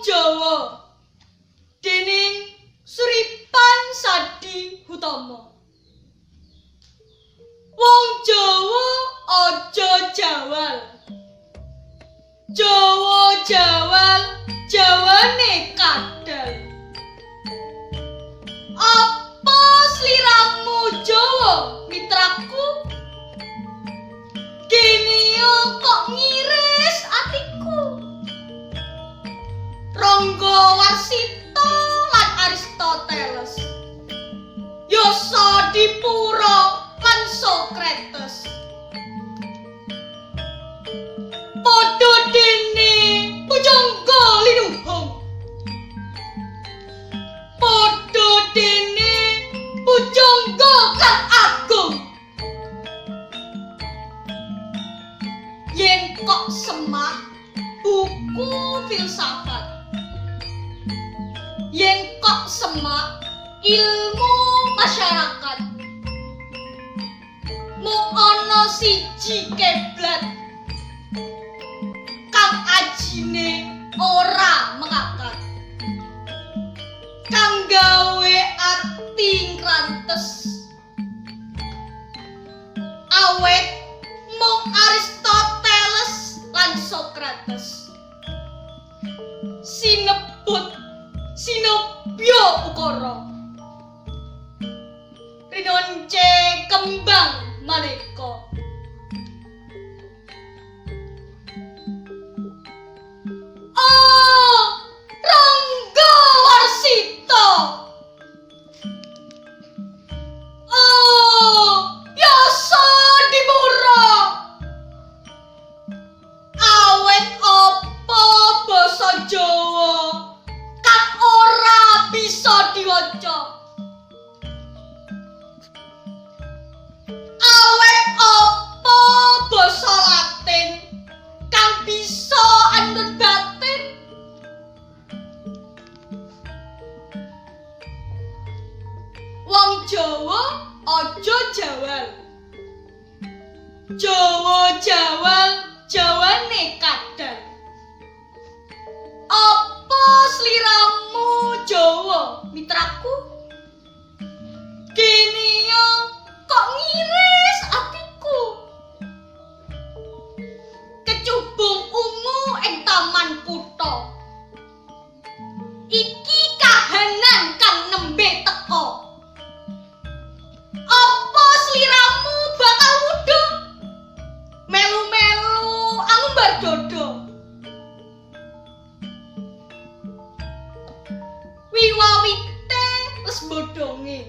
Jawa dening Suripan Sadi Hutomo. Wong Jawa aja jawal. Jawa jawal, jawane kadal. Apa sliramu Jawa, mitraku? Kene kok ngiris atiku. Ronggo Warsito lan Aristoteles, Yasadipura lan Sokrates. Padha dene pujangga linuhung. Padha dene pujangga kang agung. Yen kok semak buku filsafat. Yen kok semak ilmu masyarakat. Mu ana siji keblat kang ajine ora mengakat, kang gawe ati ngrantes. Awet mung Aristoteles lan Sokrates sinebut sinobya ukara. Rinonce kembang maneka. Oh, Ronggo Warsito. Oh, Yasadipura. Awet apa basa Jawa kang ora bisa diwaca? Awet apa basa Latin kang bisa andut batin? Wong Jawa aja jawal. Jawa jawal, jawane kadal. Apa sliramu Jawa, mitraku? Kene kok ngiris atiku. Kecubung ungu ing taman kutha. Iki kahanan kang nembe teka. Apa sliramu bakal wudu? Melu-melu angumbar dodo. Wiwawite wis bodhonge.